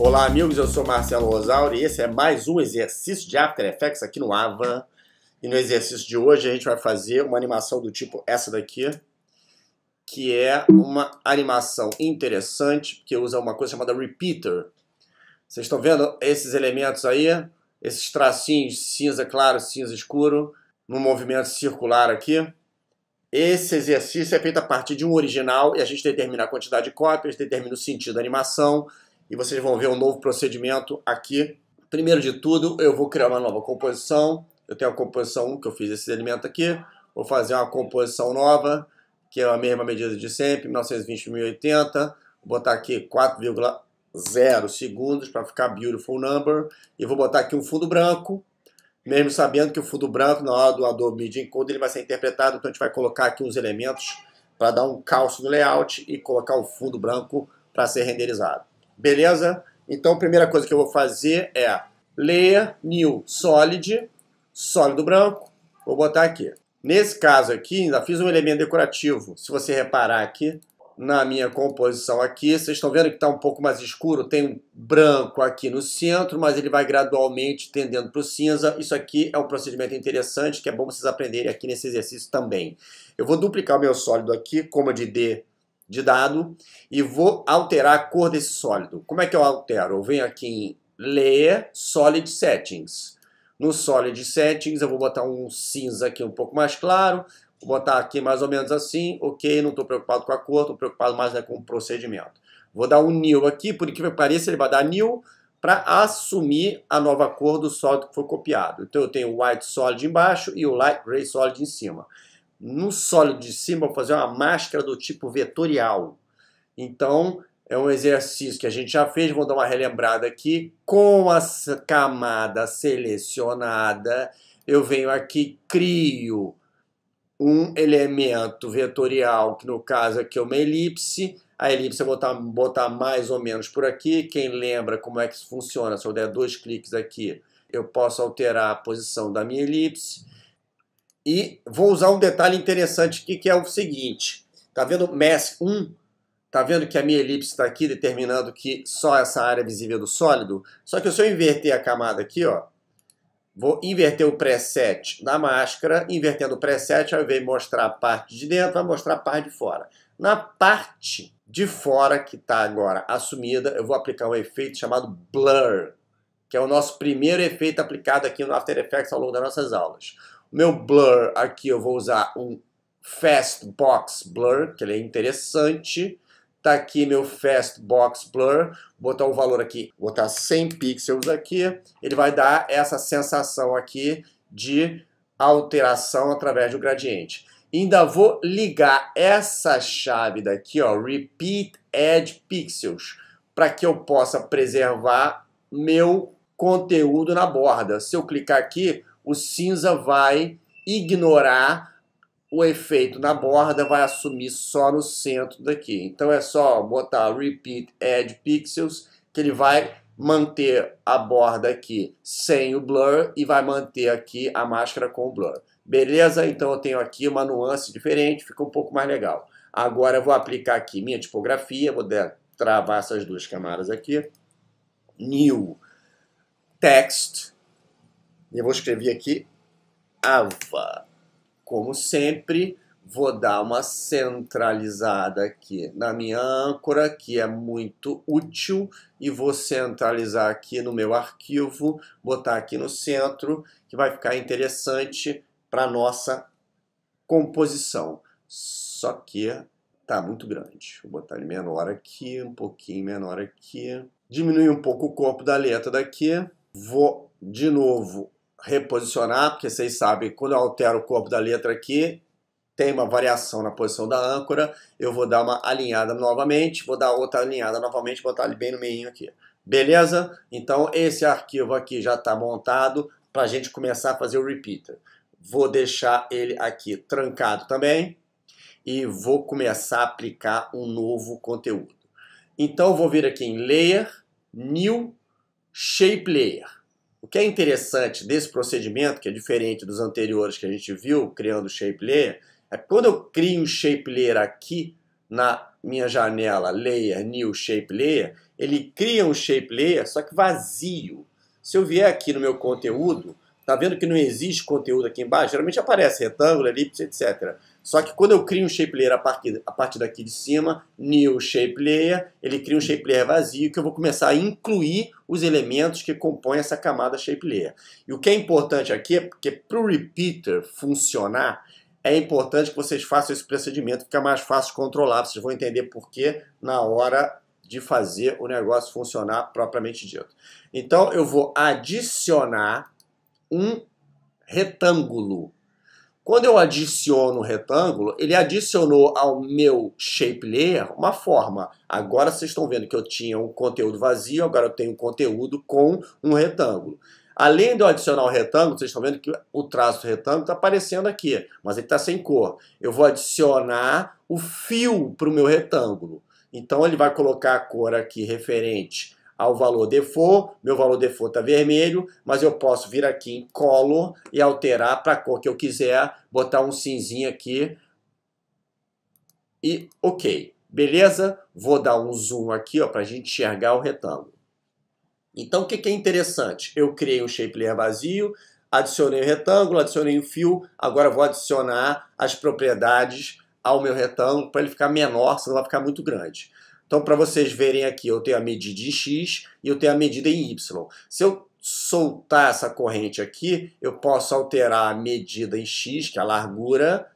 Olá amigos, eu sou Marcelo Rosauri e esse é mais um exercício de After Effects aqui no Ava. E no exercício de hoje a gente vai fazer uma animação do tipo essa daqui, que é uma animação interessante, que usa uma coisa chamada Repeater. Vocês estão vendo esses elementos aí? Esses tracinhos cinza claro, cinza escuro, no movimento circular aqui. Esse exercício é feito a partir de um original e a gente determina a quantidade de cópias, determina o sentido da animação e vocês vão ver um novo procedimento aqui. Primeiro de tudo, eu vou criar uma nova composição. Eu tenho a composição 1, que eu fiz esse elemento aqui. Vou fazer uma composição nova, que é a mesma medida de sempre, 1920 por 1080. Vou botar aqui 4,0 segundos para ficar beautiful number. E vou botar aqui um fundo branco. Mesmo sabendo que o fundo branco, na hora do Adobe Media Encoder, ele vai ser interpretado, então a gente vai colocar aqui uns elementos para dar um calço no layout e colocar o fundo branco para ser renderizado. Beleza? Então a primeira coisa que eu vou fazer é Layer, New, Solid, sólido branco, vou botar aqui. Nesse caso aqui, ainda fiz um elemento decorativo. Se você reparar aqui, na minha composição aqui, vocês estão vendo que está um pouco mais escuro, tem um branco aqui no centro, mas ele vai gradualmente tendendo para o cinza. Isso aqui é um procedimento interessante, que é bom vocês aprenderem aqui nesse exercício também. Eu vou duplicar o meu sólido aqui, coma de D de dado, e vou alterar a cor desse sólido. Como é que eu altero? Eu venho aqui em Layer, Solid Settings. No Solid Settings eu vou botar um cinza aqui um pouco mais claro, vou botar aqui mais ou menos assim, ok, não estou preocupado com a cor, estou preocupado mais com o procedimento. Vou dar um New aqui, por incrível que pareça, ele vai dar New para assumir a nova cor do sólido que foi copiado. Então eu tenho o White Solid embaixo e o Light Gray Solid em cima. No sólido de cima eu vou fazer uma máscara do tipo vetorial. Então é um exercício que a gente já fez, vou dar uma relembrada aqui. Com a camada selecionada, eu venho aqui, crio um elemento vetorial, que no caso aqui é uma elipse. A elipse eu vou botar mais ou menos por aqui. Quem lembra como é que isso funciona, se eu der 2 cliques aqui, eu posso alterar a posição da minha elipse. E vou usar um detalhe interessante aqui, que é o seguinte. Tá vendo Mask 1? Tá vendo que a minha elipse está aqui, determinando que só essa área é visível do sólido? Só que se eu inverter a camada aqui, ó, vou inverter o preset da máscara. Invertendo o preset, ao invés de mostrar a parte de dentro, vai mostrar a parte de fora. Na parte de fora, que está agora assumida, eu vou aplicar um efeito chamado Blur, que é o nosso primeiro efeito aplicado aqui no After Effects ao longo das nossas aulas. O meu Blur aqui eu vou usar um Fast Box Blur, que ele é interessante. Tá aqui meu Fast Box Blur, vou botar o valor aqui, vou botar 100 pixels aqui, ele vai dar essa sensação aqui de alteração através do gradiente. Ainda vou ligar essa chave daqui, ó, Repeat Add Pixels, para que eu possa preservar meu conteúdo na borda. Se eu clicar aqui, o cinza vai ignorar o efeito na borda, vai assumir só no centro daqui. Então é só botar Repeat Add Pixels, que ele vai manter a borda aqui sem o blur e vai manter aqui a máscara com o blur. Beleza? Então eu tenho aqui uma nuance diferente, fica um pouco mais legal. Agora eu vou aplicar aqui minha tipografia, vou travar essas duas camadas aqui. New Text. E eu vou escrever aqui Ava. Como sempre, vou dar uma centralizada aqui na minha âncora, que é muito útil, e vou centralizar aqui no meu arquivo, botar aqui no centro, que vai ficar interessante para a nossa composição. Só que está muito grande. Vou botar ele menor aqui, um pouquinho menor aqui. Diminuir um pouco o corpo da letra daqui. Vou, de novo, reposicionar, porque vocês sabem, quando eu altero o corpo da letra aqui, tem uma variação na posição da âncora, eu vou dar uma alinhada novamente, vou dar outra alinhada novamente, botar ele bem no meio aqui. Beleza? Então esse arquivo aqui já está montado para a gente começar a fazer o repeater. Vou deixar ele aqui trancado também e vou começar a aplicar um novo conteúdo. Então vou vir aqui em Layer, New, Shape Layer. O que é interessante desse procedimento, que é diferente dos anteriores que a gente viu, criando o Shape Layer, é que quando eu crio um Shape Layer aqui na minha janela Layer, New Shape Layer, ele cria um Shape Layer, só que vazio. Se eu vier aqui no meu conteúdo, tá vendo que não existe conteúdo aqui embaixo? Geralmente aparece retângulo, elipse, etc. Só que quando eu crio um Shape Layer a partir daqui de cima, New Shape Layer, ele cria um Shape Layer vazio que eu vou começar a incluir os elementos que compõem essa camada Shape Layer. E o que é importante aqui é porque para o Repeater funcionar, é importante que vocês façam esse procedimento, fica mais fácil de controlar. Vocês vão entender por que na hora de fazer o negócio funcionar propriamente dito. Então, eu vou adicionar um retângulo. Quando eu adiciono um retângulo, ele adicionou ao meu Shape Layer uma forma. Agora vocês estão vendo que eu tinha um conteúdo vazio, agora eu tenho um conteúdo com um retângulo. Além de eu adicionar o retângulo, vocês estão vendo que o traço do retângulo está aparecendo aqui, mas ele está sem cor. Eu vou adicionar o fio para o meu retângulo. Então ele vai colocar a cor aqui referente ao valor default. Meu valor default está vermelho, mas eu posso vir aqui em Color e alterar para a cor que eu quiser, botar um cinzinho aqui e ok. Beleza? Vou dar um zoom aqui para a gente enxergar o retângulo. Então, o que é interessante? Eu criei um Shape Layer vazio, adicionei o retângulo, adicionei o fio, agora vou adicionar as propriedades ao meu retângulo para ele ficar menor, senão vai ficar muito grande. Então, para vocês verem aqui, eu tenho a medida em X e eu tenho a medida em Y. Se eu soltar essa corrente aqui, eu posso alterar a medida em X, que é a largura,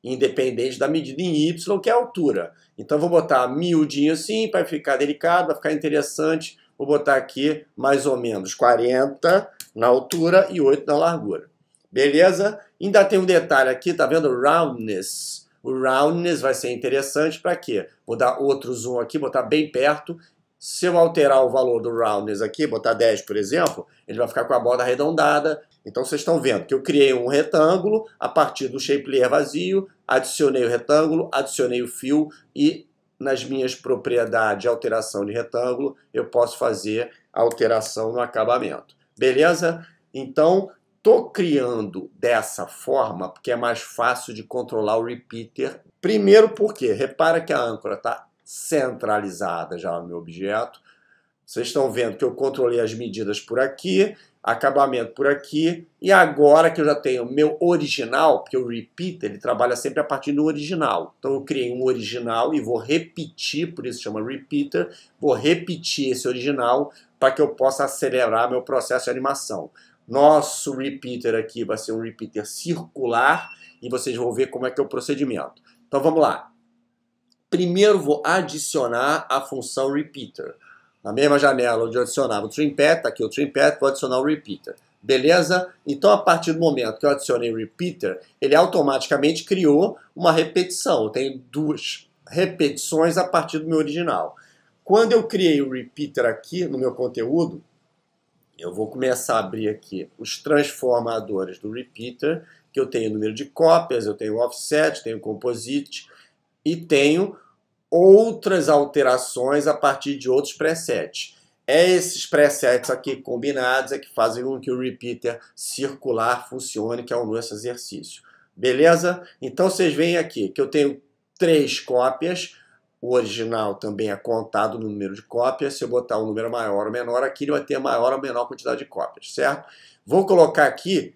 independente da medida em Y, que é a altura. Então, eu vou botar miudinho assim, para ficar delicado, vai ficar interessante. Vou botar aqui mais ou menos 40 na altura e 8 na largura. Beleza? Ainda tem um detalhe aqui, tá vendo? Roundness. O roundness vai ser interessante para quê? Vou dar outro zoom aqui, botar bem perto. Se eu alterar o valor do roundness aqui, botar 10, por exemplo, ele vai ficar com a borda arredondada. Então vocês estão vendo que eu criei um retângulo a partir do Shape Layer vazio, adicionei o retângulo, adicionei o fio e nas minhas propriedades de alteração de retângulo, eu posso fazer alteração no acabamento. Beleza? Então, estou criando dessa forma porque é mais fácil de controlar o repeater. Primeiro porque, repara que a âncora está centralizada já no meu objeto. Vocês estão vendo que eu controlei as medidas por aqui, acabamento por aqui, e agora que eu já tenho o meu original, porque o repeater ele trabalha sempre a partir do original. Então eu criei um original e vou repetir, por isso chama repeater, vou repetir esse original para que eu possa acelerar meu processo de animação. Nosso repeater aqui vai ser um repeater circular e vocês vão ver como é que é o procedimento. Então vamos lá. Primeiro vou adicionar a função repeater. Na mesma janela onde eu adicionava o TrimPath, aqui o TrimPath, vou adicionar o Repeater. Beleza? Então, a partir do momento que eu adicionei o Repeater, ele automaticamente criou uma repetição. Eu tenho duas repetições a partir do meu original. Quando eu criei o Repeater aqui no meu conteúdo, eu vou começar a abrir aqui os transformadores do Repeater, que eu tenho número de cópias, eu tenho offset, tenho composite e tenho outras alterações a partir de outros presets. Esses presets aqui combinados é que fazem com que o repeater circular funcione, que é o nosso exercício. Beleza? Então vocês veem aqui que eu tenho 3 cópias, o original também é contado no número de cópias. Se eu botar um número maior ou menor aqui, ele vai ter maior ou menor quantidade de cópias, certo? Vou colocar aqui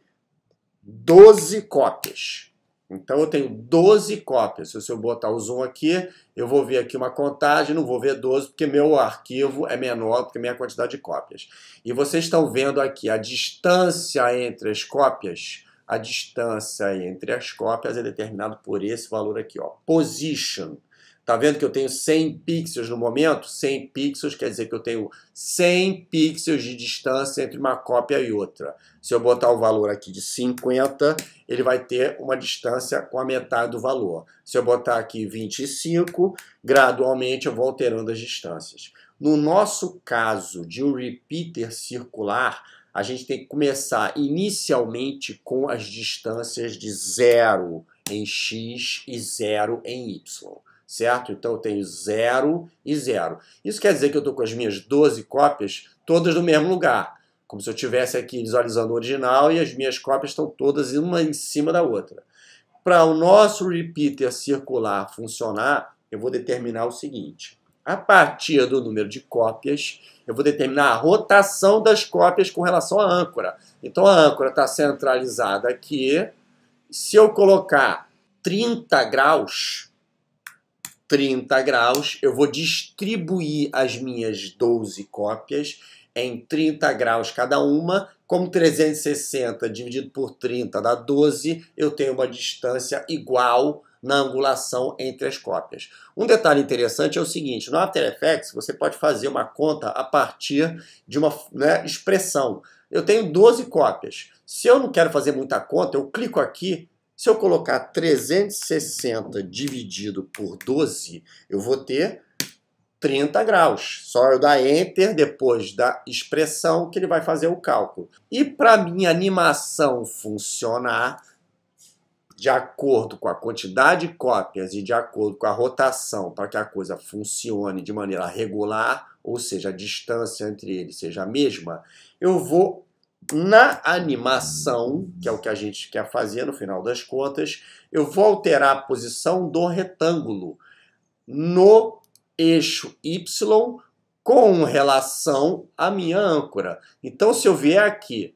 12 cópias. Então eu tenho 12 cópias. Se eu botar o zoom aqui, eu vou ver aqui uma contagem, não vou ver 12, porque meu arquivo é menor do que a minha quantidade de cópias. E vocês estão vendo aqui a distância entre as cópias. A distância entre as cópias é determinada por esse valor aqui, ó, position. Tá vendo que eu tenho 100 pixels no momento? 100 pixels quer dizer que eu tenho 100 pixels de distância entre uma cópia e outra. Se eu botar o valor aqui de 50, ele vai ter uma distância com a metade do valor. Se eu botar aqui 25, gradualmente eu vou alterando as distâncias. No nosso caso de um repeater circular, a gente tem que começar inicialmente com as distâncias de 0 em x e 0 em y. Certo? Então eu tenho 0 e 0. Isso quer dizer que eu estou com as minhas 12 cópias todas no mesmo lugar. Como se eu estivesse aqui visualizando o original e as minhas cópias estão todas uma em cima da outra. Para o nosso repeater circular funcionar, eu vou determinar o seguinte. A partir do número de cópias, eu vou determinar a rotação das cópias com relação à âncora. Então, a âncora está centralizada aqui. Se eu colocar 30 graus, eu vou distribuir as minhas 12 cópias em 30 graus cada uma. Como 360 dividido por 30 dá 12, eu tenho uma distância igual na angulação entre as cópias. Um detalhe interessante é o seguinte, no After Effects você pode fazer uma conta a partir de uma expressão. Eu tenho 12 cópias. Se eu não quero fazer muita conta, eu clico aqui. Se eu colocar 360 dividido por 12, eu vou ter 30 graus. Só eu dar Enter depois da expressão que ele vai fazer o cálculo. E para minha animação funcionar, de acordo com a quantidade de cópias e de acordo com a rotação, para que a coisa funcione de maneira regular, ou seja, a distância entre eles seja a mesma, eu vou na animação, que é o que a gente quer fazer no final das contas, eu vou alterar a posição do retângulo no eixo Y com relação à minha âncora. Então, se eu vier aqui,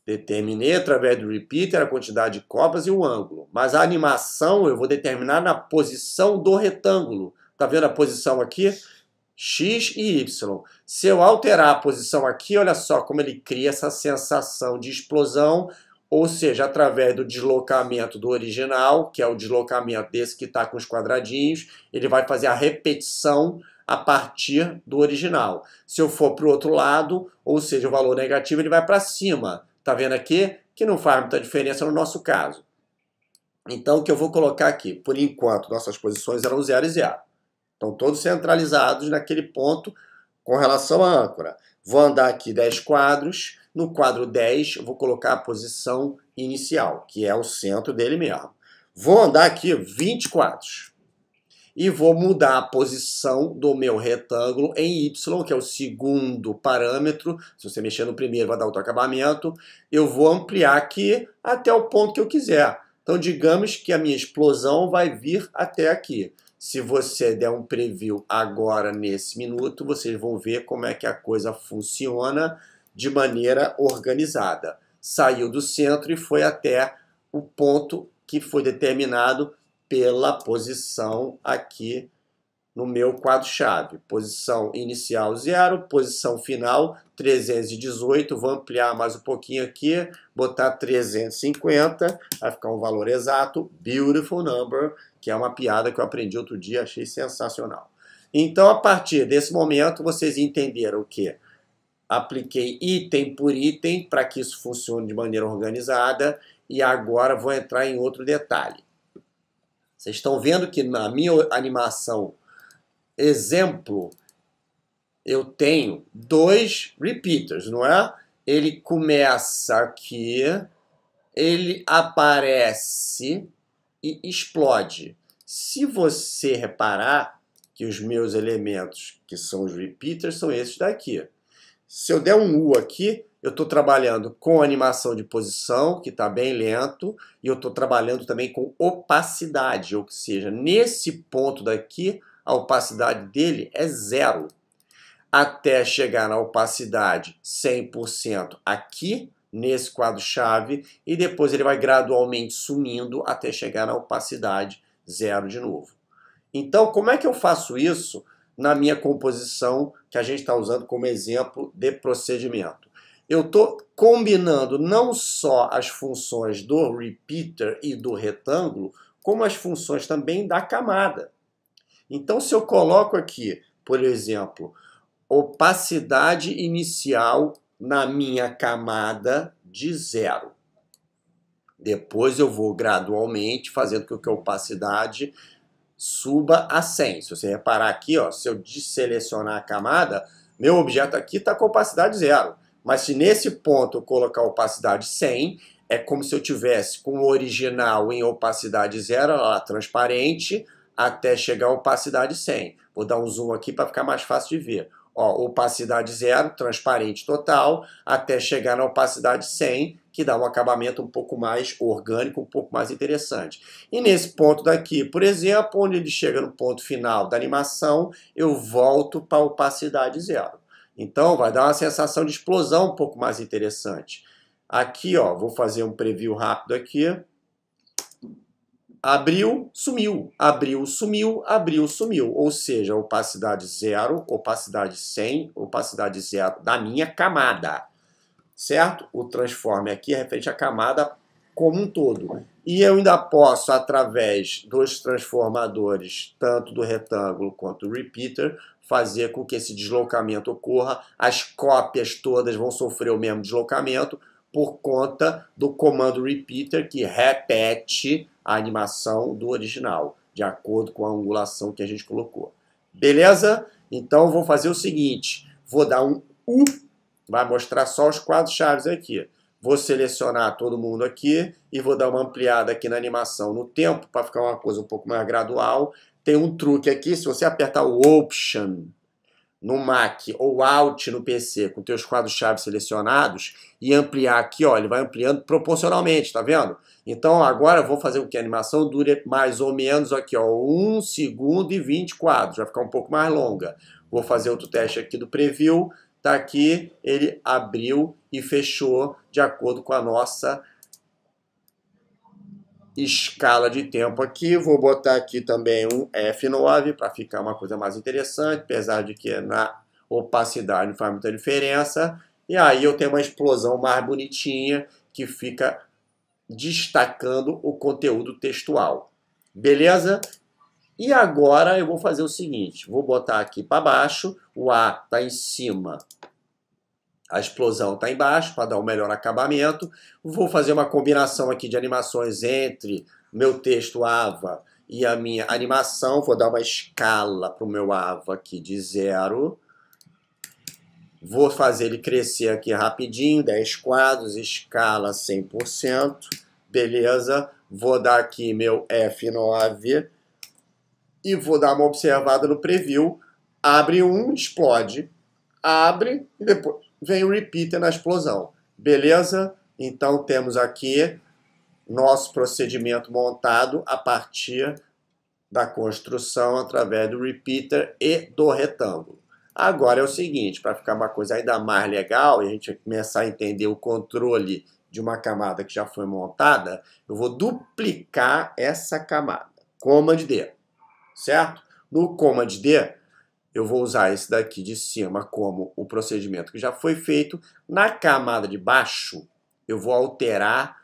determinei através do repeater a quantidade de cópias e o ângulo, mas a animação eu vou determinar na posição do retângulo. Tá vendo a posição aqui? X e Y. Se eu alterar a posição aqui, olha só como ele cria essa sensação de explosão, ou seja, através do deslocamento do original, que é o deslocamento desse que está com os quadradinhos, ele vai fazer a repetição a partir do original. Se eu for para o outro lado, ou seja, o valor negativo, ele vai para cima. Tá vendo aqui? Que não faz muita diferença no nosso caso. Então, o que eu vou colocar aqui? Por enquanto, nossas posições eram 0 e 0. Estão todos centralizados naquele ponto com relação à âncora. Vou andar aqui 10 quadros. No quadro 10, eu vou colocar a posição inicial, que é o centro dele mesmo. Vou andar aqui 20 quadros. E vou mudar a posição do meu retângulo em Y, que é o segundo parâmetro. Se você mexer no primeiro, vai dar outro acabamento. Eu vou ampliar aqui até o ponto que eu quiser. Então, digamos que a minha explosão vai vir até aqui. Se você der um preview agora, nesse minuto, vocês vão ver como é que a coisa funciona de maneira organizada. Saiu do centro e foi até o ponto que foi determinado pela posição aqui no meu quadro-chave. Posição inicial 0, posição final 318. Vou ampliar mais um pouquinho aqui, botar 350, vai ficar um valor exato. Beautiful number, que é uma piada que eu aprendi outro dia, achei sensacional. Então, a partir desse momento, vocês entenderam o que? Apliquei item por item para que isso funcione de maneira organizada e agora vou entrar em outro detalhe. Vocês estão vendo que na minha animação exemplo, eu tenho 2 repeaters, não é? Ele começa aqui, ele aparece e explode. Se você reparar que os meus elementos, que são os repeaters, são esses daqui. Se eu der um U aqui, eu estou trabalhando com animação de posição, que está bem lento, e eu estou trabalhando também com opacidade, ou seja, nesse ponto daqui, a opacidade dele é 0. Até chegar na opacidade 100% aqui, nesse quadro-chave, e depois ele vai gradualmente sumindo até chegar na opacidade 0 de novo. Então, como é que eu faço isso na minha composição, que a gente está usando como exemplo de procedimento? Eu estou combinando não só as funções do repeater e do retângulo, como as funções também da camada. Então, se eu coloco aqui, por exemplo, opacidade inicial na minha camada de 0. Depois eu vou gradualmente fazendo com que a opacidade suba a 100. Se você reparar aqui, ó, se eu desselecionar a camada, meu objeto aqui está com opacidade 0. Mas se nesse ponto eu colocar opacidade 100, é como se eu tivesse com o original em opacidade 0, ela transparente, até chegar a opacidade 100. Vou dar um zoom aqui para ficar mais fácil de ver. Ó, opacidade 0, transparente total, até chegar na opacidade 100, que dá um acabamento um pouco mais orgânico, um pouco mais interessante. E nesse ponto daqui, por exemplo, onde ele chega no ponto final da animação, eu volto para a opacidade 0. Então, vai dar uma sensação de explosão um pouco mais interessante. Aqui, ó, vou fazer um preview rápido aqui. Abriu, sumiu, abriu, sumiu, abriu, sumiu. Ou seja, opacidade 0, opacidade 100, opacidade 0 da minha camada. Certo? O transform aqui é referente à camada como um todo. E eu ainda posso, através dos transformadores, tanto do retângulo quanto do repeater, fazer com que esse deslocamento ocorra. As cópias todas vão sofrer o mesmo deslocamento por conta do comando repeater, que repete a animação do original, de acordo com a angulação que a gente colocou. Beleza? Então, vou fazer o seguinte, vou dar um U, vai mostrar só os quadros-chave aqui. Vou selecionar todo mundo aqui e vou dar uma ampliada aqui na animação no tempo, para ficar uma coisa um pouco mais gradual. Tem um truque aqui, se você apertar o Option no Mac ou Alt no PC com teus quadros-chave selecionados e ampliar aqui, ó, ele vai ampliando proporcionalmente, tá vendo? Então agora eu vou fazer com que a animação dure mais ou menos aqui, ó, 1 segundo e 20 quadros, vai ficar um pouco mais longa. Vou fazer outro teste aqui do preview, tá aqui, ele abriu e fechou de acordo com a nossa escala de tempo aqui. Vou botar aqui também um F9 para ficar uma coisa mais interessante, apesar de que na opacidade não faz muita diferença. E aí eu tenho uma explosão mais bonitinha que fica destacando o conteúdo textual. Beleza? E agora eu vou fazer o seguinte, vou botar aqui para baixo, o A está em cima, a explosão está embaixo para dar um melhor acabamento. Vou fazer uma combinação aqui de animações entre meu texto AVA e a minha animação. Vou dar uma escala para o meu AVA aqui de 0. Vou fazer ele crescer aqui rapidinho, 10 quadros, escala 100%. Beleza. Vou dar aqui meu F9 e vou dar uma observada no preview. Abre um, explode. Abre e depois vem o repeater na explosão. Beleza? Então temos aqui nosso procedimento montado a partir da construção através do repeater e do retângulo. Agora é o seguinte, para ficar uma coisa ainda mais legal e a gente começar a entender o controle de uma camada que já foi montada, eu vou duplicar essa camada. Command D, certo? No Command D, eu vou usar esse daqui de cima como o procedimento que já foi feito. Na camada de baixo, eu vou alterar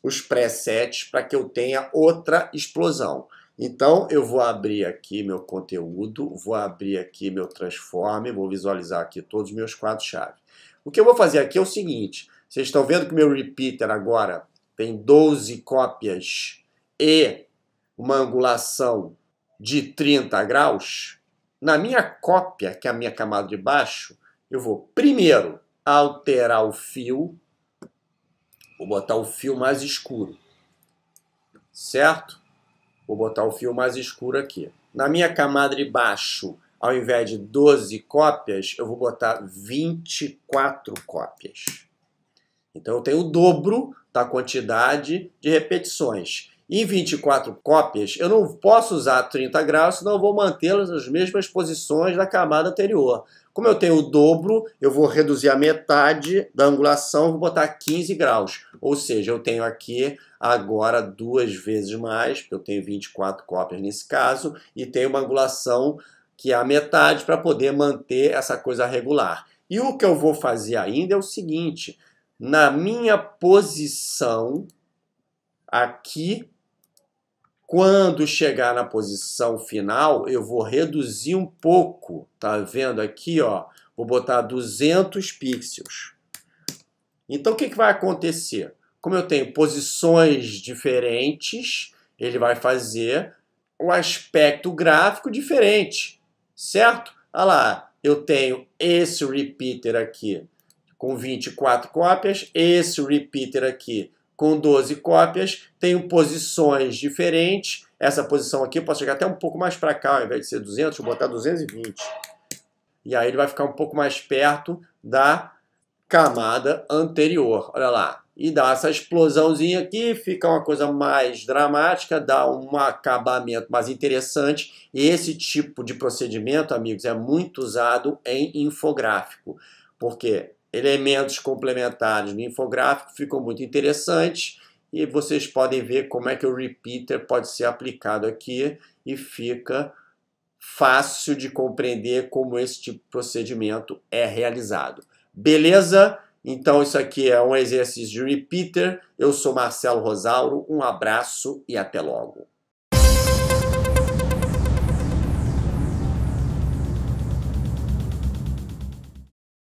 os presets para que eu tenha outra explosão. Então, eu vou abrir aqui meu conteúdo, vou abrir aqui meu transform, vou visualizar aqui todos os meus quadros-chave. O que eu vou fazer aqui é o seguinte, vocês estão vendo que meu repeater agora tem 12 cópias e uma angulação de 30 graus? Na minha cópia, que é a minha camada de baixo, eu vou primeiro alterar o fio, vou botar o fio mais escuro, certo? Vou botar o fio mais escuro aqui. Na minha camada de baixo, ao invés de 12 cópias, eu vou botar 24 cópias. Então eu tenho o dobro da quantidade de repetições. Em 24 cópias, eu não posso usar 30 graus, senão eu vou mantê-las nas mesmas posições da camada anterior. Como eu tenho o dobro, eu vou reduzir a metade da angulação, vou botar 15 graus. Ou seja, eu tenho aqui agora 2 vezes mais, porque eu tenho 24 cópias nesse caso, e tenho uma angulação que é a metade para poder manter essa coisa regular. E o que eu vou fazer ainda é o seguinte, na minha posição aqui, quando chegar na posição final, eu vou reduzir um pouco, tá vendo aqui, ó? Vou botar 200 pixels. Então, o que vai acontecer? Como eu tenho posições diferentes, ele vai fazer um aspecto gráfico diferente, certo? Olha lá, eu tenho esse repeater aqui com 24 cópias, esse repeater aqui com 12 cópias, tenho posições diferentes. Essa posição aqui eu posso chegar até um pouco mais para cá, ao invés de ser 200, vou botar 220. e aí ele vai ficar um pouco mais perto da camada anterior, olha lá. E dá essa explosãozinha aqui, fica uma coisa mais dramática, dá um acabamento mais interessante. E esse tipo de procedimento, amigos, é muito usado em infográfico, porque elementos complementares no infográfico ficam muito interessantes e vocês podem ver como é que o repeater pode ser aplicado aqui e fica fácil de compreender como esse tipo de procedimento é realizado. Beleza? Então isso aqui é um exercício de repeater. Eu sou Marcelo Rosauro, um abraço e até logo.